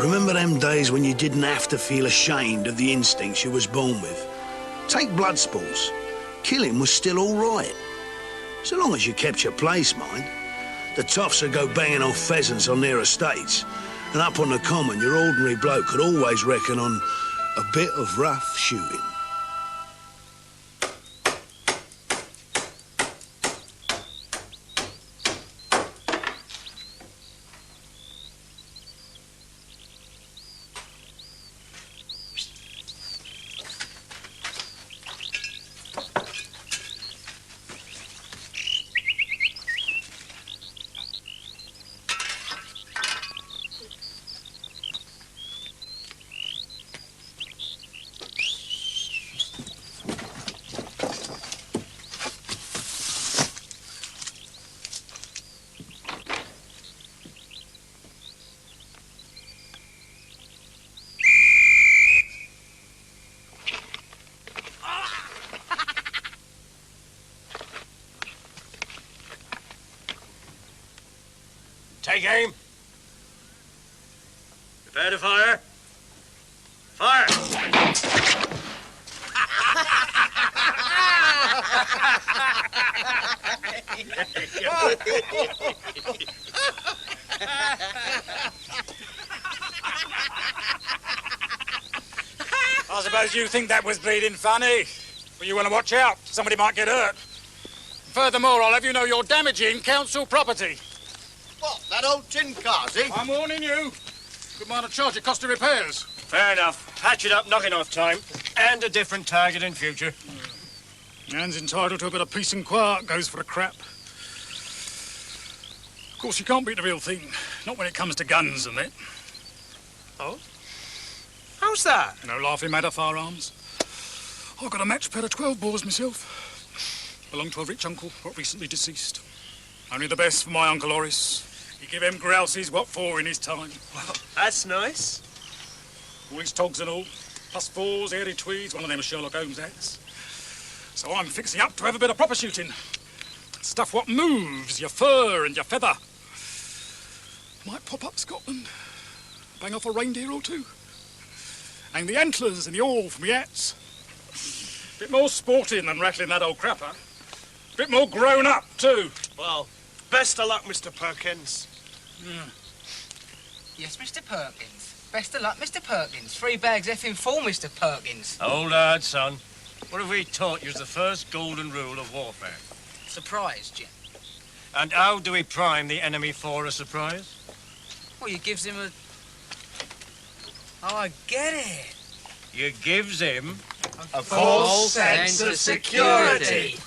Remember them days when you didn't have to feel ashamed of the instincts you was born with? Take blood sports. Killing was still all right. So long as you kept your place, mind. The toffs would go banging off pheasants on their estates, and up on the common, your ordinary bloke could always reckon on a bit of rough shooting. Take aim. Prepare to fire. Fire! I suppose you think that was bleeding funny. Well, you want to watch out. Somebody might get hurt. Furthermore, I'll have you know you're damaging council property. What, that old tin cart, eh? I'm warning you. Good mind a charge of cost of repairs. Fair enough. Patch it up, knock enough time. And a different target in future. Man's entitled to a bit of peace and quiet, goes for the crap. Of course, you can't beat the real thing. Not when it comes to guns and that. Oh? How's that? No laughing matter, firearms. I've got a match pair of 12 bores myself. Belong to a rich uncle, what recently deceased. Only the best for my Uncle Horace. He give him grousies what for in his time. Well, that's nice. All his togs and all. Plus fours, hairy tweeds, one of them Sherlock Holmes hats. So I'm fixing up to have a bit of proper shooting. Stuff what moves, your fur and your feather. Might pop up Scotland. Bang off a reindeer or two. Hang the antlers and the awl from the hats. Bit more sporting than rattling that old crapper. Bit more grown up, too. Well, best of luck, Mr. Perkins. Yes, Mr. Perkins. Best of luck, Mr. Perkins. 3 bags effing full, Mr. Perkins. Hold hard, son. What have we taught you is the first golden rule of warfare? Surprise, Jim. And how do we prime the enemy for a surprise? Well, you gives him a... Oh, I get it. You gives him... A false sense of security.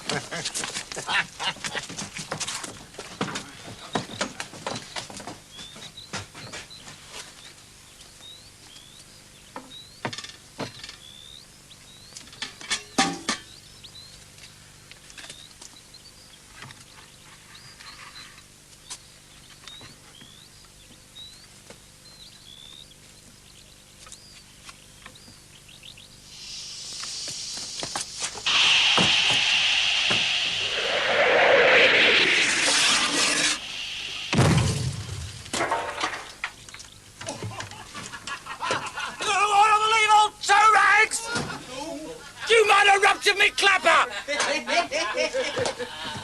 Me clapper!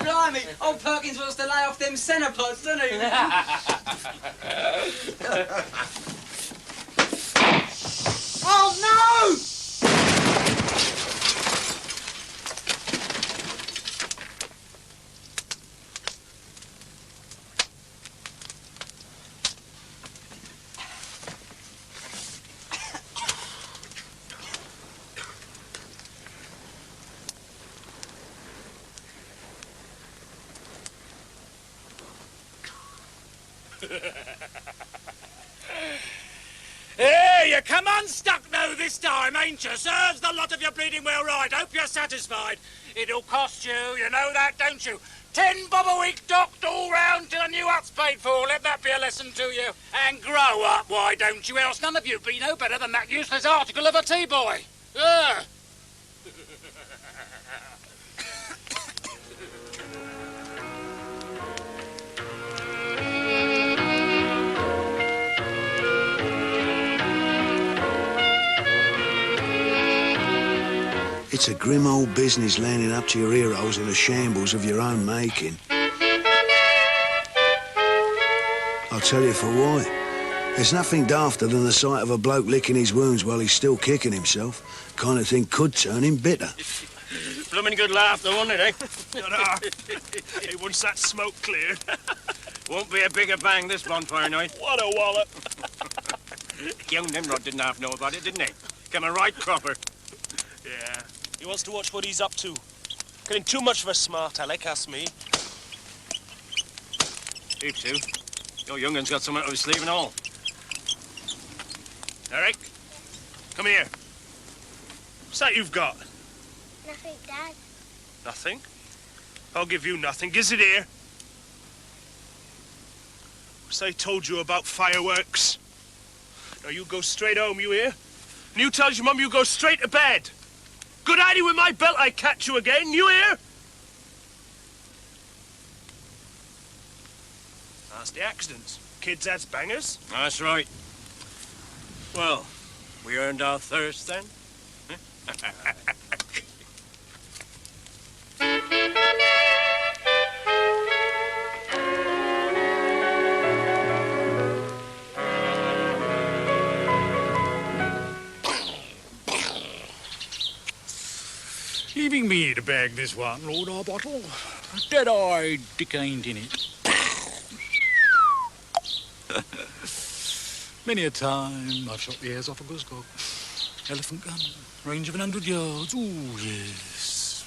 Blimey, old Perkins wants to lay off them centrepods, doesn't he? Oh, no! Hey, you come unstuck now this time, ain't you? Serves the lot of you bleeding well right. Hope you're satisfied. It'll cost you, you know that, don't you? 10 bob a week docked all round till a new hut's paid for. Let that be a lesson to you. And grow up, why don't you? Else none of you be no better than that useless article of a tea boy. It's a grim old business landing up to your heroes in a shambles of your own making. I'll tell you for why. There's nothing dafter than the sight of a bloke licking his wounds while he's still kicking himself. Kind of thing could turn him bitter. Blooming good laugh, though, wasn't it, eh? Hey, once that smoke cleared. Won't be a bigger bang this bonfire night. What a wallop. Young Nimrod didn't half know about it, didn't he? Come a right cropper. Yeah, he wants to watch what he's up to. Getting too much of a smart aleck, ask me. You too. Your youngun's got something up his sleeve and all. Eric, come here. What's that you've got? Nothing, Dad. Nothing? I'll give you nothing. Giz it here. What's I told you about fireworks? Now you go straight home, you hear? And you tell your mum you go straight to bed. Good idea with my belt, I catch you again, you hear? That's the accidents. Kids has bangers. That's right. Well, we earned our thirst then. Leaving me to bag this one, Lord Arbottle. A dead-eyed dick ain't in it. Many a time I've shot the ears off a goose-cock. Elephant gun, range of 100 yards. Ooh, yes.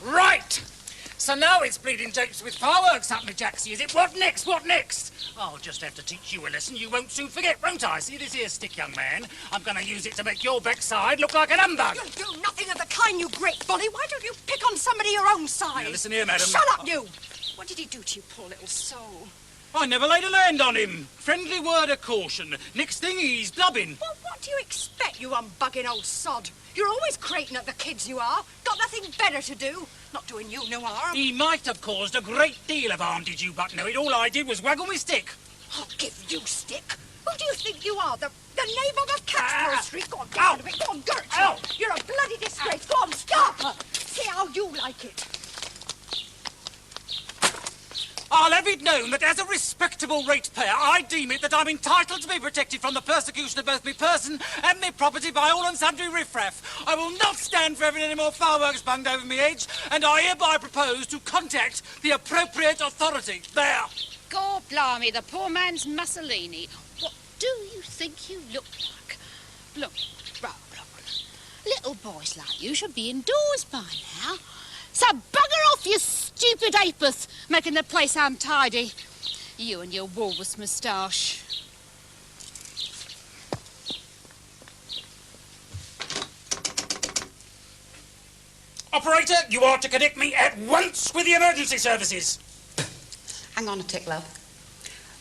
Right! So now it's bleeding japes with fireworks up, me Jaxie, is it? What next? What next? I'll just have to teach you a lesson you won't soon forget, won't I? See this here stick, young man? I'm going to use it to make your backside look like an humbug. You'll do nothing of the kind, you great bully. Why don't you pick on somebody your own size? Now, listen here, madam. Shut up, you! What did he do to you, poor little soul? I never laid a hand on him. Friendly word of caution. Next thing, he's blubbing. Well, what do you expect, you unbugging old sod? You're always crating at the kids you are. Got nothing better to do. Not doing you no harm. He might have caused a great deal of harm, did you but know it? All I did was waggle my stick. I'll give you stick. Who do you think you are? The nabob of Catchpole Street? Go on, get out of it. Go on, Gertrude. Ow. You're a bloody disgrace. Go on, stop her. See how you like it. I'll have it known that as a respectable ratepayer, I deem it that I'm entitled to be protected from the persecution of both me person and me property by all and sundry riffraff. I will not stand for having any more fireworks bunged over me edge, and I hereby propose to contact the appropriate authority. There. God blimey, the poor man's Mussolini. What do you think you look like? Look, look. Little boys like you should be indoors by now. So bugger off, you stupid apus, making the place untidy. You and your walrus moustache. Operator, you are to connect me at once with the emergency services. Hang on a tick, love.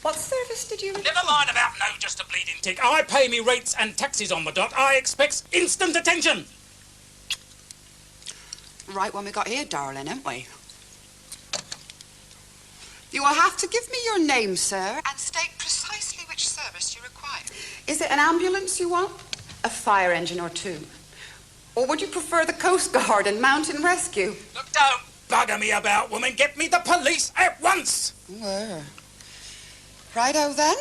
What service did you... Never mind about no just a bleeding tick. I pay me rates and taxes on the dot. I expect instant attention. Right one we got here, darling, haven't we? You will have to give me your name, sir, and state precisely which service you require. Is it an ambulance you want? A fire engine or two? Or would you prefer the Coast Guard and mountain rescue? Look, don't bugger me about, woman. Get me the police at once. Well, righto then.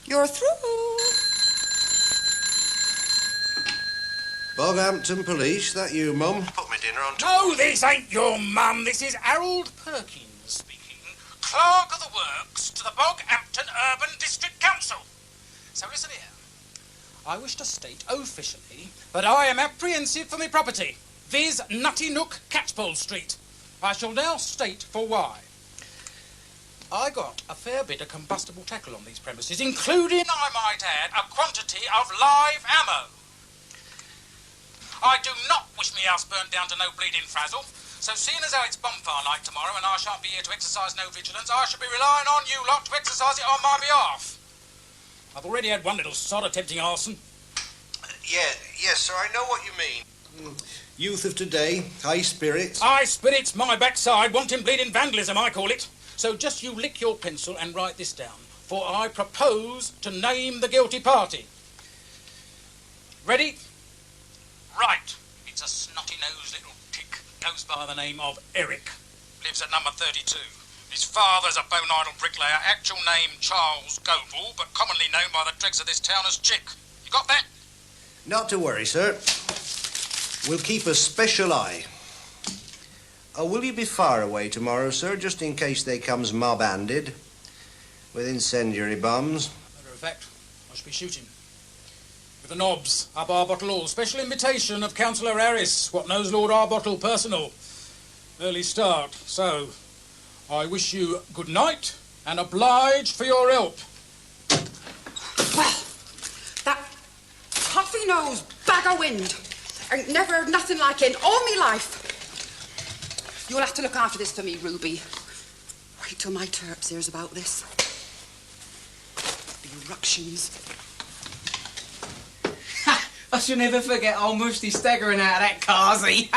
You're through. Boghampton Police, that you, Mum? Put my dinner on. No, this ain't your mum. This is Harold Perkins speaking. Clerk of the Works to the Boghampton Urban District Council. So listen here. I wish to state officially that I am apprehensive for my property, viz. Nutty Nook, Catchpole Street. I shall now state for why. I got a fair bit of combustible tackle on these premises, including, I might add, a quantity of live ammo. I do not wish me house burnt down to no bleeding frazzle, so seeing as how it's bonfire night tomorrow and I shan't be here to exercise no vigilance, I shall be relying on you lot to exercise it on my behalf. I've already had one little sod attempting arson. Yes, sir, I know what you mean. Youth of today, high spirits. High spirits, my backside, wanting bleeding vandalism, I call it. So just you lick your pencil and write this down, for I propose to name the guilty party. Ready? Right. It's a snotty-nosed little tick. Goes by the name of Eric. Lives at number 32. His father's a bone-idle bricklayer. Actual name Charles Goble, but commonly known by the dregs of this town as Chick. You got that? Not to worry, sir. We'll keep a special eye. Will you be far away tomorrow, sir, just in case they comes mob-handed with incendiary bombs? Matter of fact, I shall be shooting. With the knobs up Arbottle Hall. Special invitation of Councillor Harris, what knows Lord Arbottle personal. Early start, so I wish you good night and obliged for your help. Well, that puffy-nosed bag of wind. I ain't never heard nothing like it in all me life. You'll have to look after this for me, Ruby. Wait till my terps hears about this. The eruptions. I shall never forget old Musty staggering out of that carsey.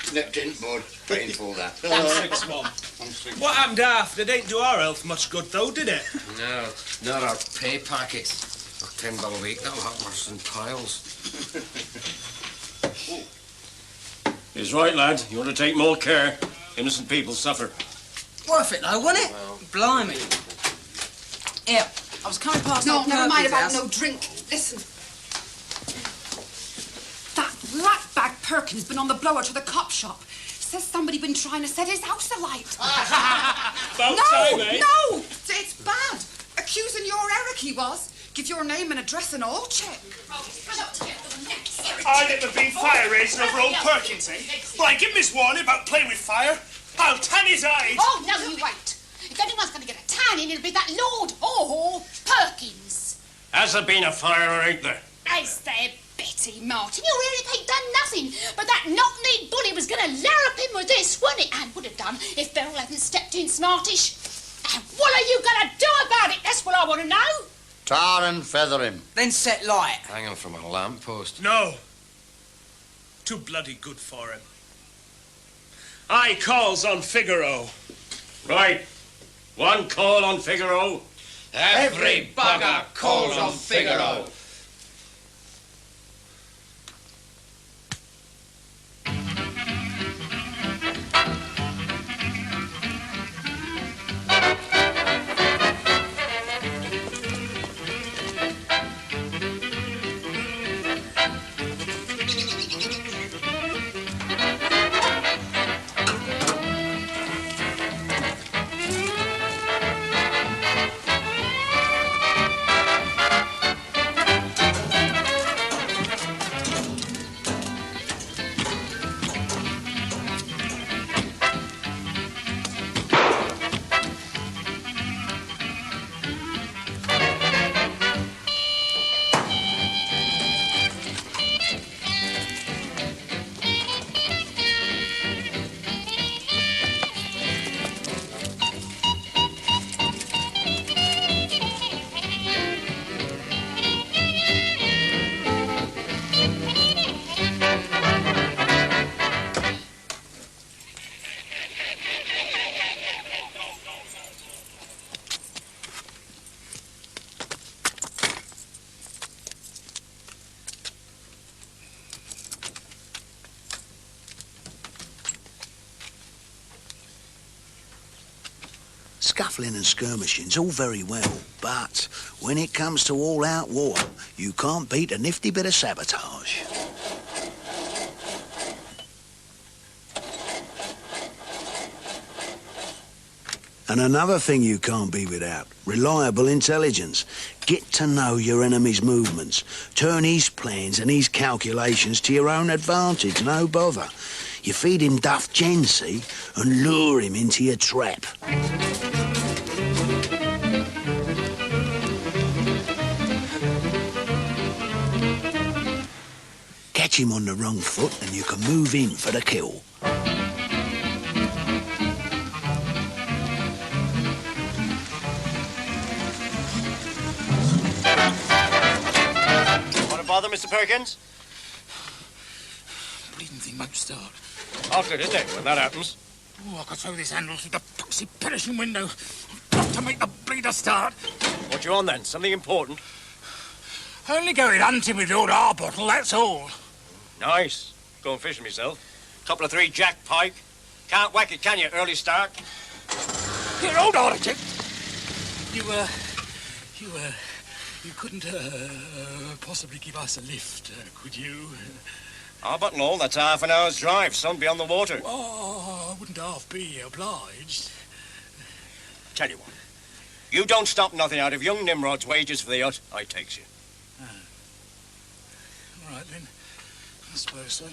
Slipped in, bud. Painful, that. I'm 6-1. What happened after? It didn't do our health much good, though, did it? No, not our pay packets. $10 a week, that'll have worse than piles. He's right, lad. You ought to take more care. Innocent people suffer. Worth it, though, wasn't it? Well, blimey. Here, I was coming past... No, old never mind Perkins' about house. no drink. Listen. That rat bag Perkins been on the blower to the cop shop. Says somebody been trying to set his house alight. About time, eh? No! It's bad. Accusing your Eric, he was. Give your name and address and all, check. I never been fire raising over old Perkins, eh? Why, give him his warning about playing with fire. I'll tan his eyes. Oh, no, you won't. If anyone's going to get a tanning, it'll be that Lord Perkins. Has there been a fire or ain't there? As there, Betty Martin? Your Eric ain't done nothing. But that knock-kneed bully was going to larrup him with this, wasn't it? And would have done if Beryl hadn't stepped in smartish. And what are you going to do about it? That's what I want to know. Tar and feather him. Then set light. Hang him from a lamppost. No. Too bloody good for him. I calls on Figaro. Right. One call on Figaro. Every bugger calls on Figaro. Scuffling and skirmishing's all very well, but when it comes to all-out war, you can't beat a nifty bit of sabotage. And another thing you can't be without, reliable intelligence. Get to know your enemy's movements. Turn his plans and his calculations to your own advantage, no bother. You feed him duff gin, see, and lure him into your trap. Catch him on the wrong foot and you can move in for the kill. Want to bother, Mr. Perkins? bleeding thing won't start. Awkward, isn't it, when that happens? Oh, I could throw this handle through the foxy perishing window. I've got to make the bleeder start. What you on, then? Something important? Only going hunting with the old bottle, that's all. Nice. Going fishing myself. Couple of 3 jack pike. Can't whack it, can you? Early start. Here, hold on a tick. You couldn't, possibly give us a lift, could you? But no, that's half an hour's drive. Sun beyond the water. Oh, I wouldn't half be obliged. Tell you what. You don't stop nothing out of young Nimrod's wages for the yacht, I takes you. All right, then. I suppose so.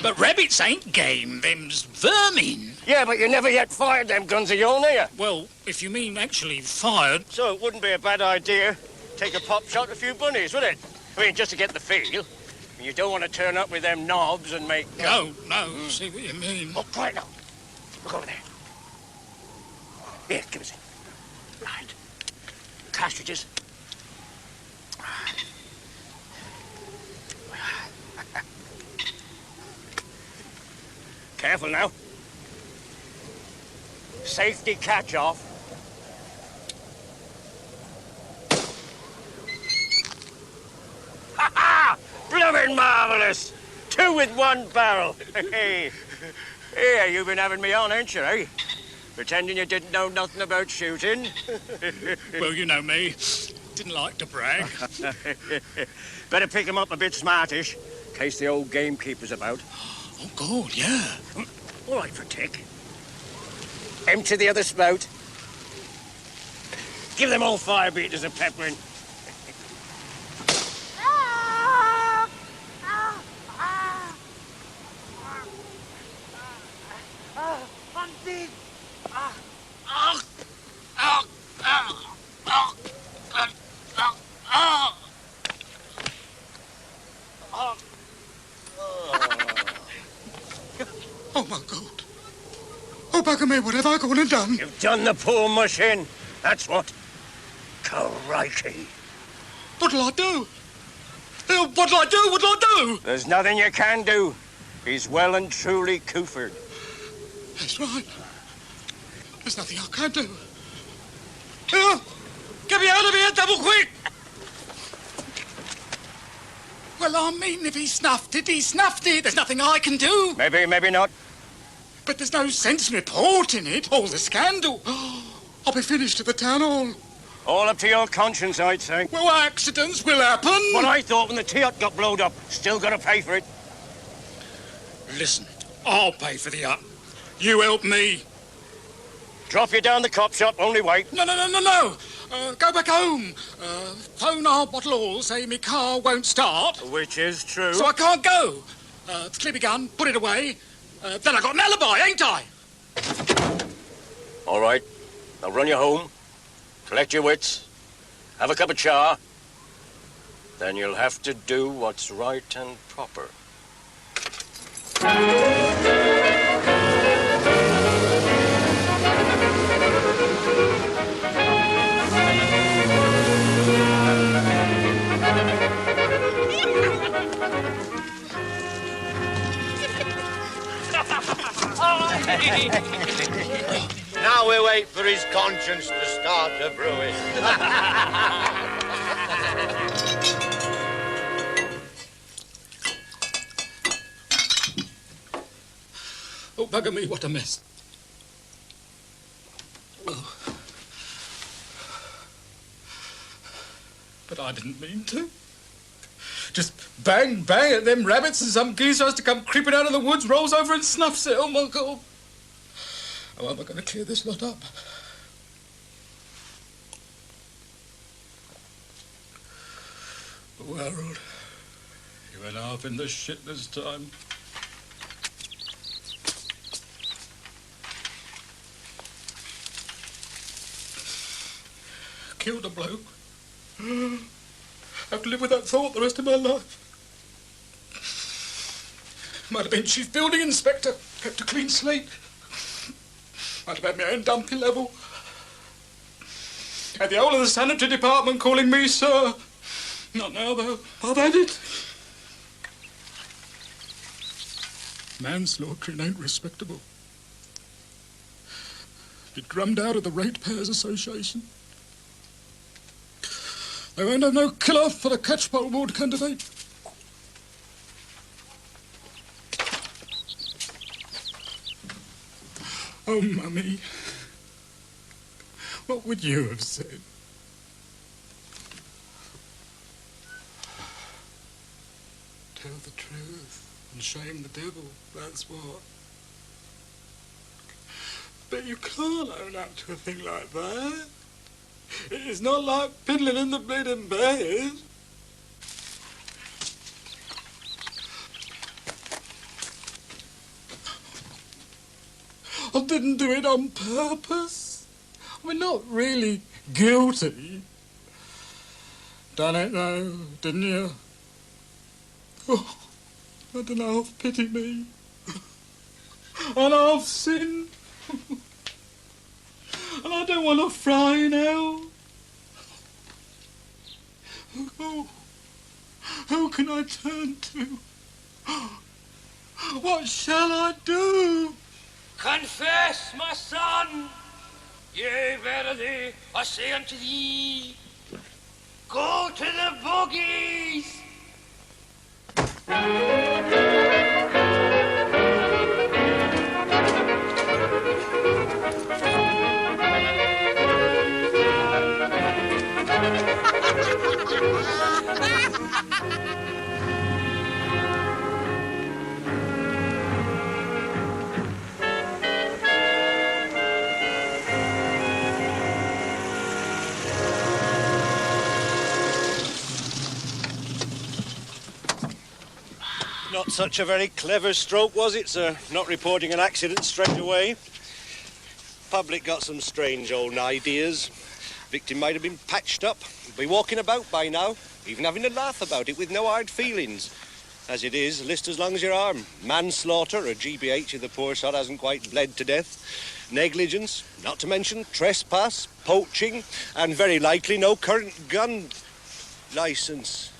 But rabbits ain't game, them's vermin. Yeah, but you never yet fired them guns of yourn, you? Well, if you mean actually fired... So it wouldn't be a bad idea. Take a pop shot at a few bunnies, would it? I mean, just to get the feel. You don't want to turn up with them knobs and make... No, see what you mean. Oh, quiet now. Look over there. Here, give us it. Right. Cartridges. Careful now. Safety catch off. Ha ha! Blooming marvellous! 2 with 1 barrel. Hey, here, you've been having me on, ain't you, eh? Pretending you didn't know nothing about shooting. Well, you know me. Didn't like to brag. Better pick 'em up a bit smartish, in case the old gamekeeper's about. Oh, God, yeah. All right for tick. Empty the other spout. Give them all fire beaters a peppering. Oh, my God. Oh, bugger me, what have I gone and done? You've done the poor mush in. That's what. Crikey. What'll I do? What'll I do? What'll I do? There's nothing you can do. He's well and truly coofered. That's right. There's nothing I can do. Here, get me out of here, double quick! Well, I mean, if he snuffed it, he snuffed it. There's nothing I can do. Maybe, maybe not. But there's no sense in reporting it. All the scandal. I'll be finished at the town hall. All up to your conscience, I'd say. Well, accidents will happen. What I thought when the T-Hut got blowed up. Still got to pay for it. Listen, I'll pay for the hut. You help me. Drop you down the cop shop, only wait. No. Go back home. Phone our bottle all, say me car won't start. Which is true. So I can't go. Clear me gun, put it away. Then I got an alibi, ain't I? All right. I'll run you home. Collect your wits. Have a cup of cha. Then you'll have to do what's right and proper. Now we wait for his conscience to start to brewing. Bugger me, what a mess. Oh. But I didn't mean to. Just bang, bang at them rabbits and some geezer has to come creeping out of the woods, rolls over and snuffs it. Oh, my God. How am I going to clear this lot up? Oh, Harold, you went half in the shit this time. Killed a bloke. I have to live with that thought the rest of my life. Might have been chief building inspector, kept a clean slate. Might have had my own dumpy level. Had the whole of the sanitary department calling me sir. Not now, though. I've had it. Manslaughtering ain't respectable. Be drummed out of the Ratepayers Association. They won't have no killer for the Catchpole Ward candidate. Oh, Mummy. What would you have said? Tell the truth and shame the devil, that's what. But you can't own up to a thing like that. It's not like piddling in the bleeding bed. I didn't do it on purpose. I mean, not really guilty. Done it, though, didn't you? Oh, I don't know, half pity me. And half sin. And I don't want to fry now. Oh, who can I turn to? What shall I do? Confess, my son. Yea, verily, I say unto thee, go to the bogies. Not such a very clever stroke, was it, sir? Not reporting an accident straight away. Public got some strange old ideas. Victim might have been patched up, be walking about by now, even having a laugh about it with no hard feelings. As it is, list as long as your arm. Manslaughter, or GBH if the poor sod hasn't quite bled to death. Negligence, not to mention trespass, poaching, and very likely no current gun licence.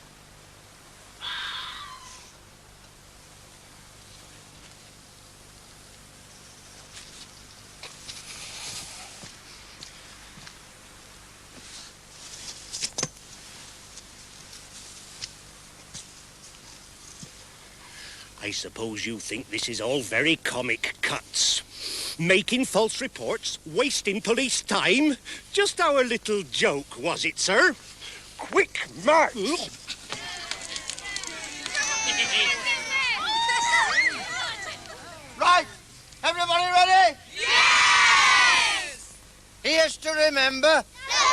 I suppose you think this is all very comic cuts. Making false reports, wasting police time. Just our little joke, was it, sir? Quick march! Right, everybody ready? Yes! Here's to remember the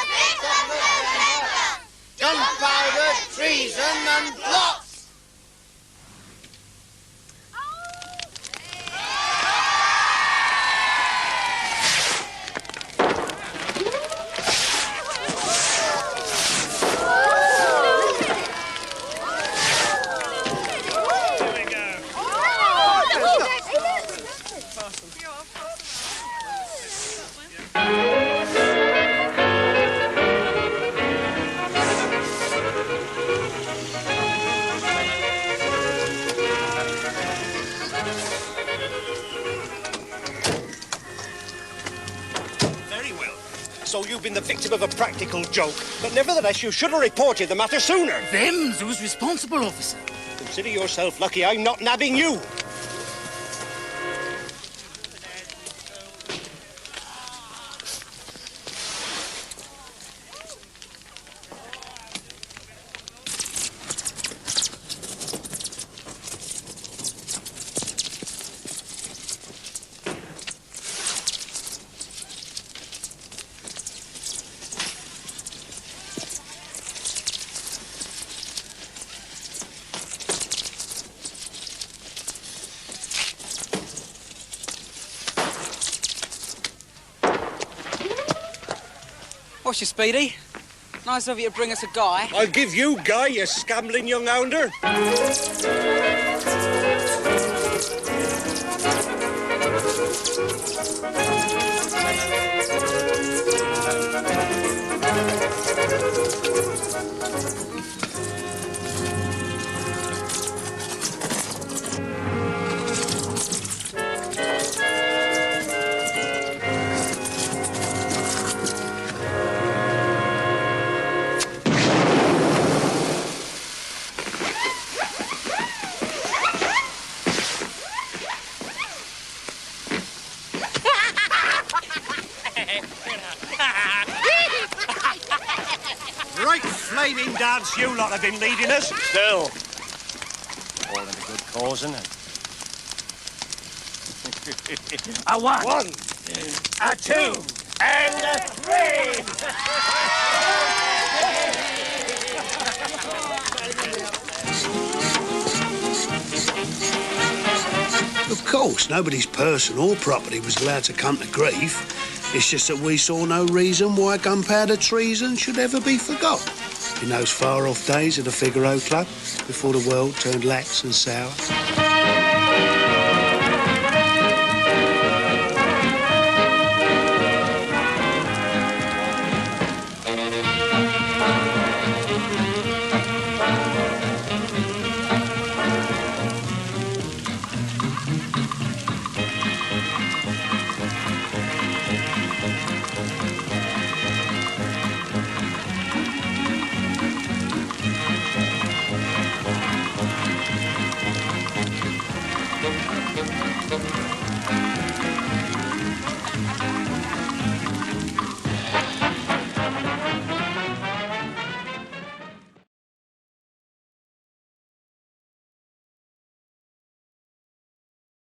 5th of November, gunpowder, treason and plots. So you've been the victim of a practical joke, but nevertheless you should have reported the matter sooner. Them's who's responsible, officer. Consider yourself lucky I'm not nabbing you. What's your Speedy? Nice of you to bring us a guy. I'll give you, Guy, you scambling young hounder. Right flaming dance you lot have been leading us. Still. All in a good cause, isn't it? A one. A two. And a three. Of course, nobody's person or property was allowed to come to grief. It's just that we saw no reason why gunpowder treason should ever be forgot. In those far-off days of the Figaro Club, before the world turned lax and sour.